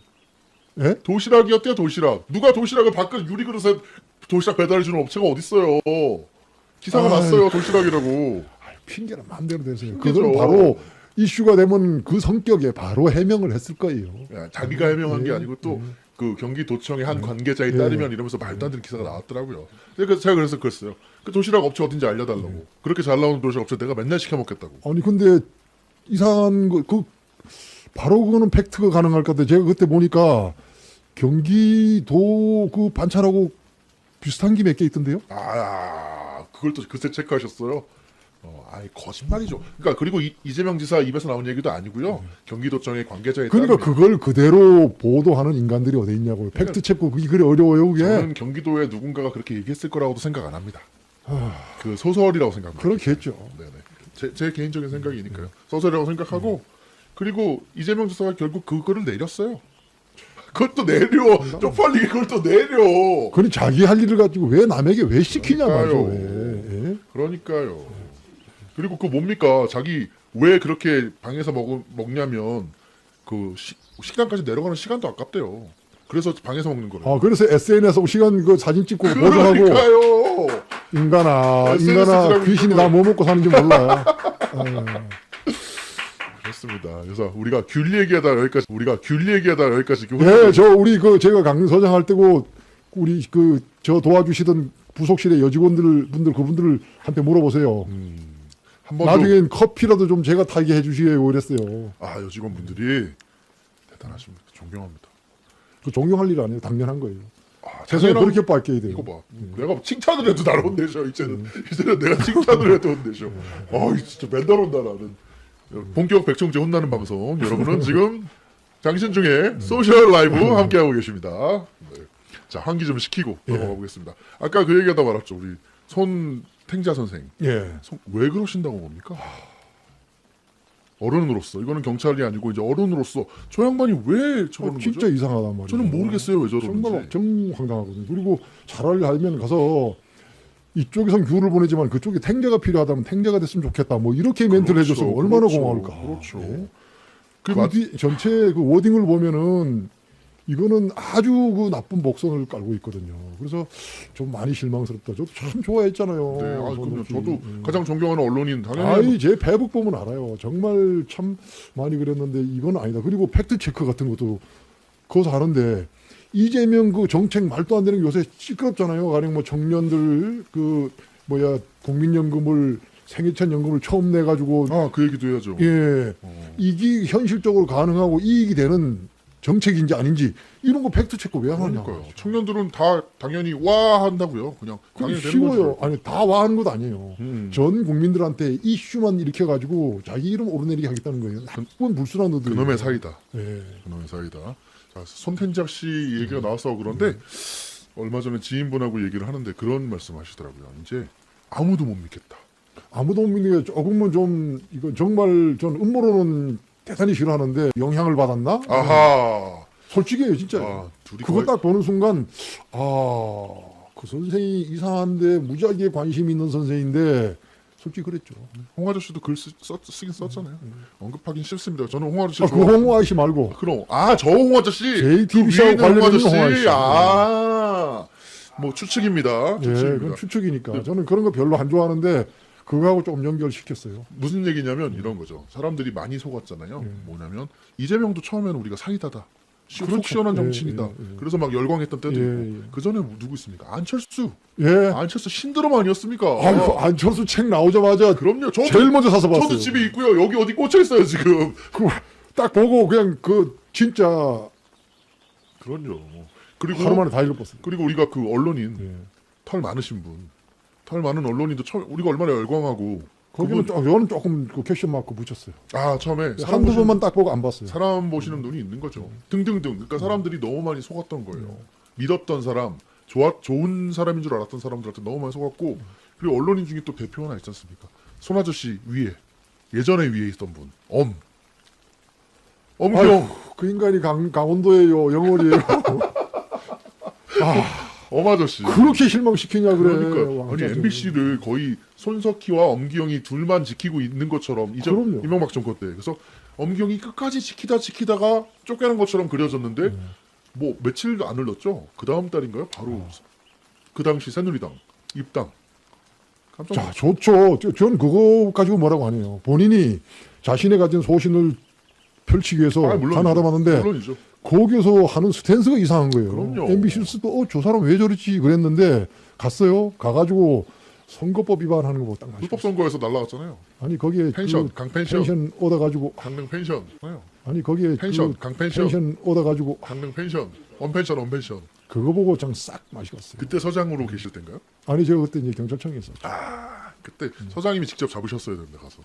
예? 도시락이었대요 도시락. 누가 도시락을 밖에 유리그릇에 도시락 배달해주는 업체가 어딨어요. 기사가 났어요 도시락이라고. 핑계는 마음대로 되세요. 핑계죠. 그건 바로 이슈가 되면 그 성격에 바로 해명을 했을 거예요. 야, 자기가 해명한 게 예. 아니고 또 그 경기도청의 한 관계자에 따르면 이러면서 말도 안 되는 기사가 나왔더라고요. 그래서 제가 그래서 그랬어요. 그 도시락 업체 어딘지 알려달라고. 그렇게 잘 나오는 도시락 업체 내가 맨날 시켜 먹겠다고. 아니 근데 이상한 거 바로 그거는 팩트가 가능할 것 같아요. 제가 그때 보니까 경기도 그 반찬하고 비슷한 게 몇 개 있던데요? 그걸 또 그새 체크하셨어요? 아이 거짓말이죠. 그러니까 그리고 이재명 지사 입에서 나온 얘기도 아니고요. 경기도청의 관계자에 그러니까 따르면 그걸 그대로 보도하는 인간들이 어디 있냐고요. 팩트 체크 그게 그래 어려워요 그게. 저는 경기도에 누군가가 그렇게 얘기했을 거라고도 생각 안 합니다. 그 소설이라고 생각합니다. 그렇겠죠. 네네. 제 개인적인 생각이니까요. 소설이라고 생각하고 그리고 이재명 지사가 결국 그거를 내렸어요. 그걸 또 내려. 쪽팔리게 그걸 또 내려. 그니 자기 할 일을 가지고 왜 남에게 왜 시키냐 말이죠. 그러니까요. 왜. 예? 그러니까요. 그리고 그 뭡니까? 자기 왜 그렇게 방에서 먹냐면 그 식당까지 내려가는 시간도 아깝대요. 그래서 방에서 먹는 거래요. 그래서 SNS에 시간 그 사진 찍고 보도하고 그러니까요. 인간아 SNS라고 귀신이 있는 다 뭐 먹고 사는지 몰라. 그렇습니다. 그래서 우리가 귤 얘기하다 여기까지 예, 우리 제가 강서장 할 때고 우리 저 도와주시던 부속실의 여직원분들 그분들 한테 물어보세요. 한 번도 나중엔 커피라도 좀 제가 타게 해주시게요 그랬어요. 여직원분들이 대단하십니다. 존경합니다. 그 존경할 일 아니에요. 당연한 거예요. 당연한- 세상에 그렇게 바뀌어야 돼요. 이거 봐. 내가 칭찬을 해도 나를 혼내죠. 이제는 내가 칭찬을 해도 혼내죠. 진짜 맨날 혼나 나는. 본격 백청재 혼나는 방송. 여러분은 지금 당신 중에 소셜 라이브 함께하고 계십니다. 네. 자, 환기 좀 시키고 넘어가 보겠습니다. 아까 그 얘기하다 말았죠. 우리 손탱자 선생. 예. 왜 그러신다고 봅니까? 어른으로서 이거는 경찰이 아니고 이제 어른으로서 저 양반이 왜 저러는 진짜 거죠? 이상하단 말이에요. 저는 모르겠어요 왜 저러는지. 정말 정황당하거든요. 그리고 차라리 알면 가서 이쪽에선 귤을 보내지만 그쪽에 탱자가 필요하다면 탱자가 됐으면 좋겠다. 뭐 이렇게 멘트를 해줬으면 얼마나 고마울까. 그렇죠. 예. 그 그 뒤 전체 그 워딩을 보면은 이거는 아주 그 나쁜 복선을 깔고 있거든요. 그래서 좀 많이 실망스럽다. 저도 참 좋아했잖아요. 네, 그럼요. 손석희. 저도 가장 존경하는 언론인 당연히 제 페북 보면 알아요. 정말 참 많이 그랬는데 이건 아니다. 그리고 팩트 체크 같은 것도 그거 하는데 이재명 그 정책 말도 안 되는 게 요새 시끄럽잖아요. 가령 뭐 청년들 국민연금을 생애천 연금을 처음 내 가지고 그 얘기도 해야죠. 예 이게 현실적으로 가능하고 이익이 되는 정책인지 아닌지 이런 거 팩트 체크 왜 하느냐. 그러니까요. 청년들은 다 당연히 와 한다고요. 그냥 그게 당연히 되는 쉬워요. 거죠. 아니 다 와하는 것도 아니에요. 음. 전 국민들한테 이슈만 일으켜 가지고 자기 이름 오르내리게 하겠다는 거예요. 나쁜 불순한 놈들. 그놈의 사이다. 예. 그놈의 사이다. 자, 손텐작 씨 얘기가 나와서 그런데 얼마 전에 지인분하고 얘기를 하는데 그런 말씀하시더라고요. 이제 아무도 못 믿겠다. 아무도 못 믿는 게 조금은 좀 이건 정말 전 음모론은 대단히 싫어하는데 영향을 받았나? 아하. 솔직해요 진짜. 둘이 그거 딱 보는 순간 그 선생이 이상한데 무지하게 관심 있는 선생인데 솔직히 그랬죠. 홍 아저씨도 글 쓰긴 썼잖아요. 언급하긴 싫습니다. 저는 홍 아저씨 그 홍호 아저씨 말고 그럼 저 홍 아저씨 JTBC하고 그 위에 있는 홍 관련된 홍 아저씨. 뭐 추측입니다. 예, 추측입니다. 그건 추측이니까 저는 그런 거 별로 안 좋아하는데 그거하고 좀 연결시켰어요. 무슨 얘기냐면 이런 거죠. 사람들이 많이 속았잖아요. 뭐냐면 이재명도 처음에는 우리가 사이다다. 속 그렇죠. 시원한 정치인이다. 예, 예, 예. 그래서 막 열광했던 때도 예, 있고. 예. 그 전에 누구 있습니까? 안철수. 예. 안철수 신드롬 아니었습니까? 아이고 안철수 책 나오자마자 그럼요. 저도 제일 먼저 사서 봤어요. 저도 집에 있고요. 여기 어디 꽂혀 있어요 지금. 딱 보고 그냥 진짜 그럼요. 그리고 하루 만에 다 읽어봤어요. 그리고 우리가 그 언론인 예. 털 많으신 분, 털 많은 언론인도 우리가 얼마나 열광하고 거기는 저는 조금 그 캡션 마크 붙였어요. 처음에 한두 번만 딱 보고 안 봤어요. 사람 보시는 눈이 있는 거죠. 등등등. 그러니까 사람들이 너무 많이 속았던 거예요. 믿었던 사람, 좋은 사람인 줄 알았던 사람들한테 너무 많이 속았고 그리고 언론인 중에 또 대표 하나 있지 않습니까? 손 아저씨 위에 예전에 위에 있던 분 엄경 그 인간이 강원도예요, 영월이에요. 아저씨. 그렇게 실망시키냐 그래. 그러니까 아니 왕자죠. MBC를 거의 손석희와 엄기영이 둘만 지키고 있는 것처럼 그럼요. 이명박 정권 때 그래서 엄기영이 끝까지 지키다가 쫓겨난 것처럼 그려졌는데 뭐 며칠도 안 흘렀죠. 그 다음 달인가요? 바로 그 당시 새누리당 입당. 깜짝 자, 좋죠. 전 그거 가지고 뭐라고 안 해요. 본인이 자신의 가진 소신을 펼치기 위해서 물론이죠. 간 하다 봤는데 물론이죠. 거기서 하는 스탠스가 이상한 거예요. 그럼요. MBC도 저 사람 왜 저러지 그랬는데 갔어요. 가가지고 선거법 위반하는 거 보고 딱 불법 마셨어요. 선거에서 날라갔잖아요. 아니 거기에 펜션, 그 강펜션. 펜션 얻어가지고 강릉 펜션. 아니 거기에 펜션, 그 강펜션. 펜션 얻어가지고 강릉 펜션. 언펜션. 그거 보고 참 싹 맛이 갔어요. 그때 서장으로 계실 때인가요? 아니 제가 그때 이제 경찰청에 있었죠. 그때 서장님이 직접 잡으셨어야 됩니다. 가서.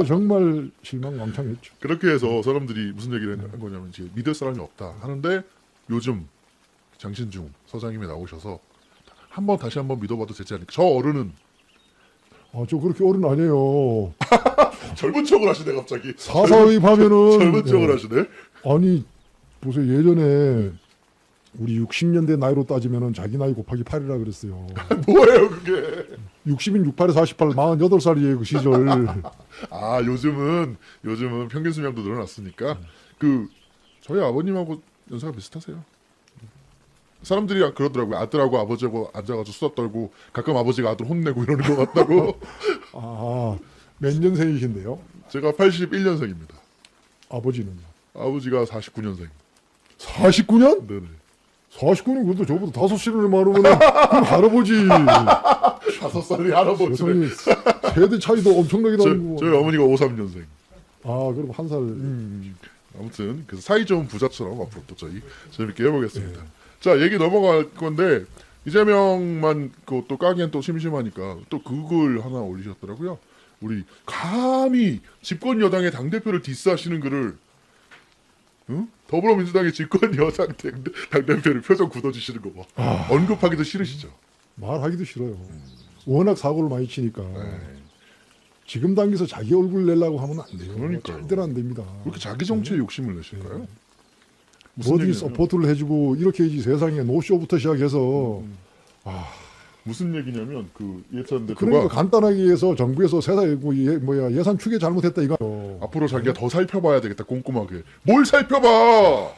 정말 실망 왕창했죠. 그렇게 해서 사람들이 무슨 얘기를 한 거냐면 이제 믿을 사람이 없다 하는데 요즘 장신중 서장님이 나오셔서 다시 한번 믿어봐도 되지 않을까. 저 어른은 저 그렇게 어른 아니에요. 젊은 척을 하시네 갑자기. 사사의하면은 젊은 척을 하시네. 아니 보세요. 예전에 우리 60년대 나이로 따지면은 자기 나이 곱하기 8이라 그랬어요. 뭐예요 그게? 60인 68에 48, 48살이에요 그 시절. 요즘은 평균 수명도 늘어났으니까 그 저희 아버님하고 연세가 비슷하세요. 사람들이 그러더라고요. 아들하고 아버지하고 앉아가지고 수다 떨고 가끔 아버지가 아들 혼내고 이러는 것 같다고. 몇 년생이신데요? 제가 81년생입니다. 아버지는요? 아버지가 49년생. 49년? 네네. 49년 그래도 저보다 5살이나 많으면 그럼 할아버지. 5살이 할아버지. 세상에 세대 차이도 엄청나게 나는 거. 저희 어머니가 53년생. 그럼 한 살. 아무튼 그래서 사이 좋은 부자처럼 앞으로 또 저희 재밌게 해보겠습니다. 자, 얘기 넘어갈 건데 이재명만 또 까기엔 또 심심하니까 또 그걸 하나 올리셨더라고요. 우리 감히 집권 여당의 당 대표를 디스하시는 글을 더불어민주당의 집권 여당 당 대표를 표정 굳어주시는 거 봐. 언급하기도 싫으시죠? 말하기도 싫어요. 워낙 사고를 많이 치니까. 네. 지금 당에서 자기 얼굴 내려고 하면 안 돼요. 그러니까요. 절대로 안 됩니다. 왜 이렇게 자기 정치에 욕심을 내실까요? 무슨 어디 얘기냐면 서포트를 해주고 이렇게 해야지 세상에 노쇼부터 시작해서 무슨 얘기냐면 그 예찬 대표가 그러니까 간단하게 해서 정부에서 예산 추계 잘못했다 이거. 앞으로 자기가 더 살펴봐야 되겠다 꼼꼼하게. 뭘 살펴봐?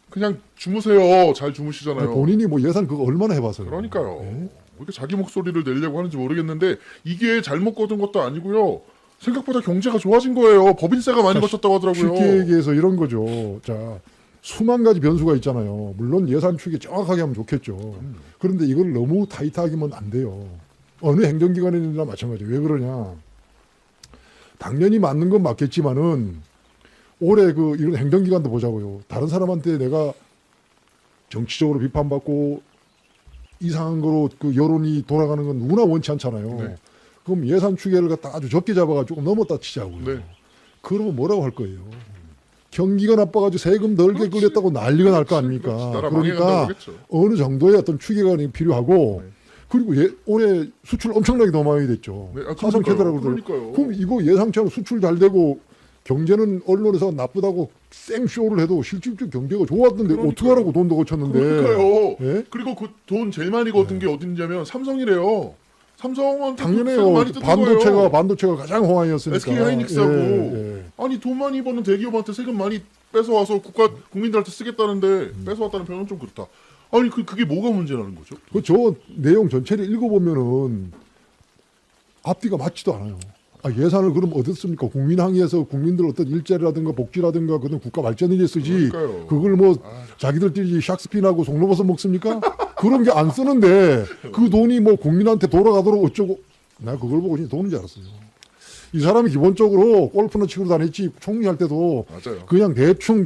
그냥 주무세요. 잘 주무시잖아요. 본인이 뭐 예산 그거 얼마나 해봐서요. 그러니까요. 왜 이렇게 자기 목소리를 내려고 하는지 모르겠는데 이게 잘못 거둔 것도 아니고요. 생각보다 경제가 좋아진 거예요. 법인세가 많이 거쳤다고 하더라고요. 쉽게 얘기해서 이런 거죠. 자, 수만 가지 변수가 있잖아요. 물론 예산 추계 정확하게 하면 좋겠죠. 그런데 이걸 너무 타이트하게만 안 돼요. 어느 행정기관이나 마찬가지예요. 왜 그러냐. 당연히 맞는 건 맞겠지만은 올해 이런 행정기관도 보자고요. 다른 사람한테 내가 정치적으로 비판받고 이상한 거로 여론이 돌아가는 건 누구나 원치 않잖아요. 네. 그럼 예산 추계를 갖다 아주 적게 잡아가지고 넘었다 치자고요. 네. 그러면 뭐라고 할 거예요? 경기가 나빠가지고 세금 덜게 끌렸다고 난리가 날 거 아닙니까? 나라 그러니까 망해간다고 그러겠죠. 어느 정도의 어떤 추계가 필요하고 네. 그리고 올해 수출 엄청나게 더 많이 됐죠. 네, 사상 캐더라고 그러니까요. 그럼 이거 예상처럼 수출 잘 되고 경제는 언론에서 나쁘다고 생쇼를 해도 실질적 경제가 좋았는데 그러니까요. 어떡하라고 돈도 거쳤는데. 그러니까요. 예? 그리고 그 돈 제일 많이 거둔 게 어딘지냐면 삼성이래요. 삼성한테 당연해요. 많이 뜯은 거예요. 반도체가 가장 호황이었으니까. SK 하이닉스하고 예. 아니 돈 많이 버는 대기업한테 세금 많이 뺏어와서 국민들한테 쓰겠다는데 뺏어왔다는 표현은 좀 그렇다. 아니 그게 뭐가 문제라는 거죠? 저 내용 전체를 읽어보면은 앞뒤가 맞지도 않아요. 예산을 그럼 어딨습니까? 국민항의에서 국민들 어떤 일자리라든가 복지라든가 그런 국가 발전에 위해 쓰지. 그러니까요. 그걸 뭐 자기들끼리 샥스핀하고 송로버섯 먹습니까? 그런 게 안 쓰는데 그 돈이 뭐 국민한테 돌아가도록 어쩌고. 나 그걸 보고 진짜 돈인 줄 알았어요. 이 사람이 기본적으로 골프는 치고 다녔지 총리할 때도 맞아요. 그냥 대충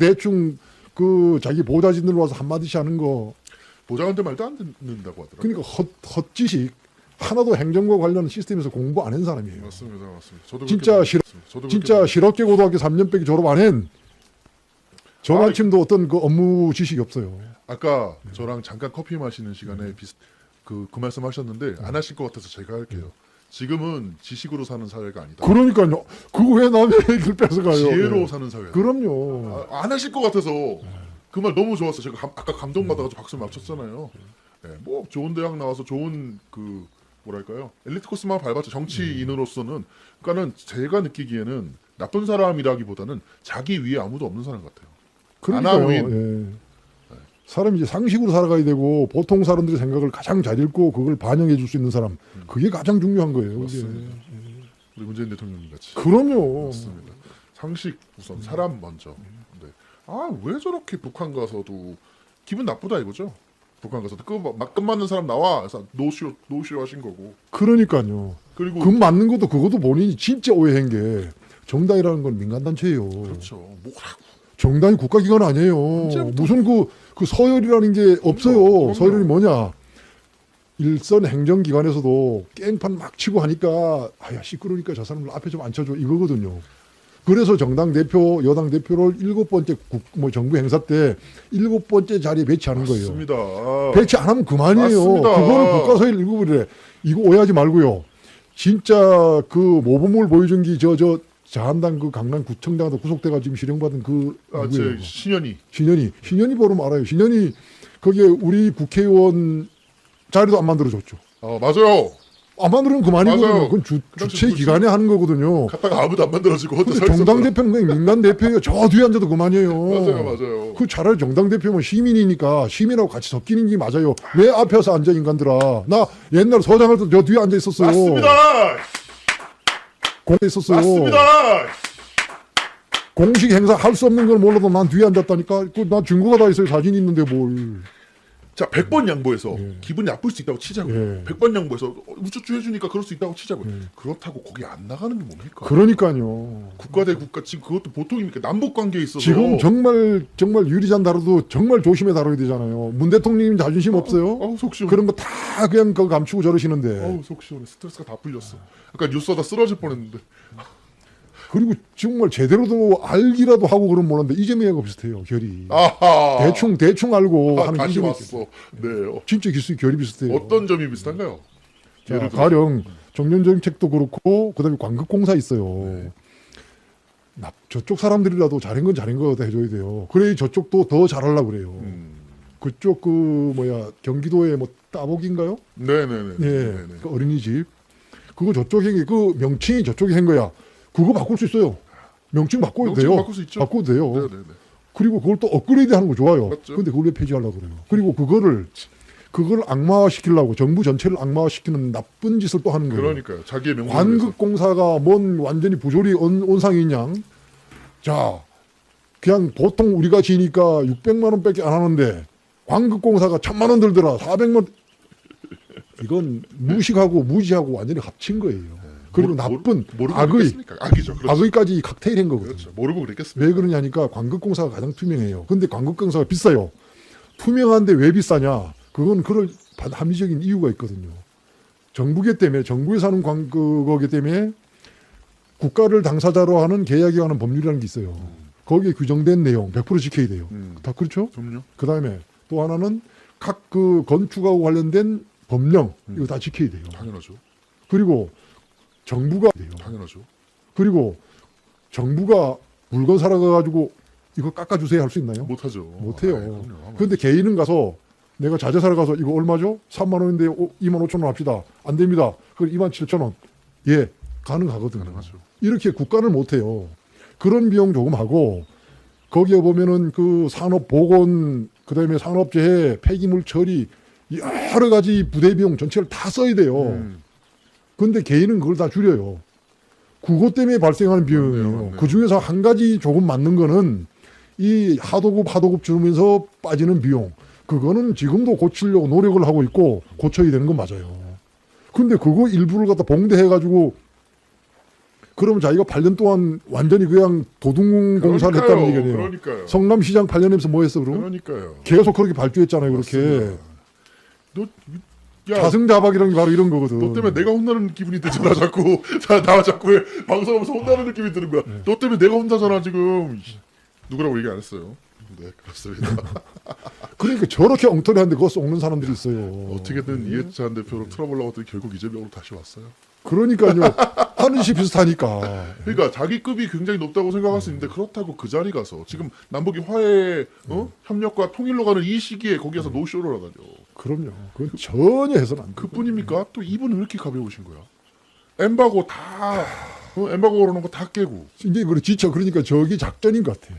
자기 보좌진들 와서 한마디씩 하는 거. 보장한테 말도 안 듣는다고 하더라고요. 그러니까 헛지식. 하나도 행정과 관련 시스템에서 공부 안 한 사람이에요. 맞습니다. 저도 진짜 그렇게 싫어. 봤습니다. 저도 진짜 그렇게 실업계 고등학교 3년 빼기 졸업 안 한 저만침도 어떤 업무 지식이 없어요. 아까 저랑 잠깐 커피 마시는 시간에 그 말씀 하셨는데 안 하실 것 같아서 제가 할게요. 지금은 지식으로 사는 사회가 아니다. 그러니까요. 그거 왜 남의 얘기를 뺏어가요? 지혜로 예. 사는 사회다. 그럼요. 안 하실 것 같아서 그 말 너무 좋았어요. 제가 아까 감동받아가지고 박수 맞췄잖아요. 네, 뭐 좋은 대학 나와서 좋은 뭐랄까요 엘리트 코스만 밟았죠. 정치인으로서는. 그러니까는 제가 느끼기에는 나쁜 사람이라기보다는 자기 위에 아무도 없는 사람 같아요. 그러니까요. 아나무인. 예. 사람이 이제 상식으로 살아가야 되고 보통 사람들의 생각을 가장 잘 읽고 그걸 반영해 줄 수 있는 사람. 그게 가장 중요한 거예요. 그게. 맞습니다. 우리 문재인 대통령님 같이. 그럼요. 맞습니다. 상식 우선 사람 먼저. 네. 왜 저렇게 북한 가서도 기분 나쁘다 이거죠. 북한 가서도 끝 맞는 사람 나와. 그래서 노쇼 하신 거고. 그러니까요. 그리고 금 맞는 것도 그것도 본인이 진짜 오해한 게 정당이라는 건 민간단체예요. 그렇죠. 뭐라고 정당이 국가기관 아니에요. 언제부터? 무슨 그 서열이라는 게 없어요. 그럼요. 서열이 뭐냐? 일선 행정기관에서도 깽판 막 치고 하니까 아야 시끄러우니까 저 사람을 앞에 좀 앉혀줘 이거거든요. 그래서 정당 대표, 여당 대표를 7번째 정부 행사 때 7번째 자리에 배치하는 거예요. 맞습니다. 배치 안 하면 그만이에요. 맞습니다. 그거는 국가서열 일부분이래. 이거 오해하지 말고요. 진짜 그 모범을 보여준 게 자한당 그 강남구청장한테 구속돼가 지금 실형받은 그 누구예요? 신현이. 신현이 보면 알아요. 신현이 거기에 우리 국회의원 자리도 안 만들어줬죠. 맞아요. 안 만들면 그만이거든요. 맞아요. 그건 주체 기관에 하는 거거든요. 갔다가 아무도 안 만들어지고 혼자 근데 서 있었어요. 정당 대표는 그냥 민간 대표예요. 저 뒤에 앉아도 그만이에요. 맞아요. 그 차라리 정당 대표면 시민이니까 시민하고 같이 섞이는 게 맞아요. 왜 앞에 와서 앉아 인간들아. 나 옛날 서장할 때 저 뒤에 앉아 있었어요. 맞습니다. 공에 있었어요. 맞습니다. 공식 행사 할 수 없는 걸 몰라도 난 뒤에 앉았다니까. 나 증거가 다 있어요. 사진이 있는데 뭘. 자, 100번 양보해서 예. 기분이 나쁠 수 있다고 치자고요. 예. 100번 양보해서 우쭈쭈 해주니까 그럴 수 있다고 치자고요. 그렇다고 거기 안 나가는 게 뭡니까? 그러니까요. 국가 대 국가 지금 그것도 보통입니까? 남북 관계에 있어서 지금 정말 유리잔 다뤄도 정말 조심해 다뤄야 되잖아요. 문 대통령님 자존심 없어요? 속 시원해. 그런 거 다 그냥 그거 감추고 저러시는데. 속 시원해. 스트레스가 다 풀렸어. 아까 뉴스하다 쓰러질 뻔했는데. 그리고 정말 제대로도 알기라도 하고 그러면 모르는데 이재명하고 비슷해요. 결이. 아하. 대충 알고 하는 다시 이재명이 왔어. 네. 진짜 기수 결이 비슷해요. 어떤 점이 비슷한가요? 자, 예를 들어서. 가령 정년 정책도 그렇고 그다음에 관극공사 있어요. 네. 저쪽 사람들이라도 잘한 건 잘한 거 해줘야 돼요. 그래 저쪽도 더 잘하려고 그래요. 그쪽 경기도에 따복인가요? 네네네. 예, 네네. 그 어린이집. 그거 저쪽에 그 명칭이 저쪽에 한 거야. 그거 바꿀 수 있어요. 명칭 바꿔도 명칭 돼요. 바꿀 수 있죠. 바꿔도 돼요. 네네네. 그리고 그걸 또 업그레이드 하는 거 좋아요. 맞죠. 근데 그걸 왜 폐지하려고 그래요? 그리고 그걸 악마화시키려고 정부 전체를 악마화시키는 나쁜 짓을 또 하는 거예요. 그러니까요. 자기의 명분을 관극공사가 뭔 완전히 부조리 온상이냐? 자, 그냥 보통 우리가 지니까 600만 원밖에 안 하는데 관극공사가 1000만 원 들더라. 400만 이건 무식하고 무지하고 완전히 합친 거예요. 그리고 나쁜 모르고 악의 그랬겠습니까? 악이죠. 그렇죠. 악의까지 칵테일인 거거든요. 그렇죠. 모르고 그랬겠습니까? 왜 그러냐니까 관극공사가 가장 투명해요. 근데 관극공사가 비싸요. 투명한데 왜 비싸냐? 그건 그럴 합리적인 이유가 있거든요. 정부계 때문에 정부에서 하는 그거기 때문에 국가를 당사자로 하는 계약이 하는 법률이라는 게 있어요. 거기에 규정된 내용 100% 지켜야 돼요. 다 그렇죠? 그럼요. 그다음에 또 하나는 각 그 건축하고 관련된 법령 이거 다 지켜야 돼요. 당연하죠. 그리고 정부가 돼요. 당연하죠. 그리고 정부가 물건 사러 가가지고 이거 깎아주세요 할 수 있나요? 못하죠. 못해요. 그럼요. 그런데 개인은 가서 내가 자재 사러 가서 이거 얼마죠? 3만 원인데 2만 5천 원 합시다. 안 됩니다. 그럼 2만 7천 원. 예, 가능하거든요. 가능하죠. 이렇게 국가를 못해요. 그런 비용 조금 하고 거기에 보면은 그 산업보건 그다음에 산업재해 폐기물 처리 여러 가지 부대 비용 전체를 다 써야 돼요. 근데 개인은 그걸 다 줄여요. 그것 때문에 발생하는 비용이에요. 맞네요. 그 중에서 한 가지 조금 맞는 거는 이 하도급 주면서 빠지는 비용. 그거는 지금도 고치려고 노력을 하고 있고 고쳐야 되는 건 맞아요. 근데 그거 일부를 갖다 봉대해가지고 그러면 자기가 8년 동안 완전히 그냥 도둑공사를 했다는 얘기네요. 그러니까요. 성남시장 8년에서 뭐 했어 그럼? 그러니까요. 계속 그렇게 발주했잖아요. 그렇게. 맞습니다. 야, 자승자박이라는 게 바로 이런 거거든. 너 때문에 내가 혼나는 기분이 들잖아 자꾸. 나 자꾸 방송하면서 혼나는 느낌이 드는 거야. 너 때문에 내가 혼자잖아 지금. 누구라고 얘기 안 했어요. 네, 그렇습니다. 그러니까 저렇게 엉터리한데 그거 썩는 사람들이 있어요. 어떻게든 이해찬 대표로 틀어보려고 했더니 결국 이재명으로 다시 왔어요. 그러니까요. 하는 짓이 비슷하니까. 그러니까 자기 급이 굉장히 높다고 생각할 수 있는데 그렇다고 그 자리 가서 지금 남북이 화해, 협력과 통일로 가는 이 시기에 거기에서 노쇼를 하다뇨. 그럼요. 그건 전혀 해서는 안 돼. 그뿐입니까? 또 이분은 왜 이렇게 가벼우신 거야? 엠바고 다 엠바고 걸어놓은 거 다 깨고. 이제 그래 지쳐. 그러니까 저기 작전인 것 같아.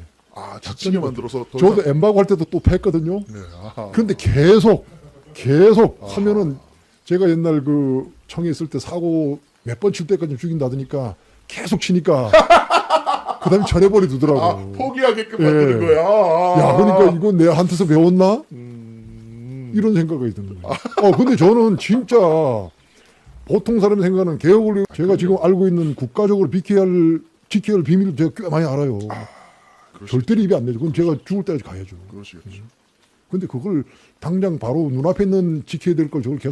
지치게 만들어서 더 저도 이상- 엠바고 할 때도 또 팼거든요. 네, 아하. 근데 계속 하면은 제가 옛날 그 청에 있을 때 사고 몇 번 칠 때까지 죽인다더니까 계속 치니까 그다음에 전해버리 두더라고. 포기하게끔 예. 만드는 거야. 야, 그러니까 이거 내 한테서 배웠나? 이런 생각이 드는 거예요. 근데 저는 진짜 보통 사람이 생각하는 개혁을 제가 지금 알고 있는 국가적으로 지켜야 할 비밀을 제가 꽤 많이 알아요. 절대로 입에 안 내죠. 그건 제가 죽을 때까지 가야죠. 그러시겠죠. 근데 그걸 당장 바로 눈앞에 있는 지켜야 될 걸 저걸 계속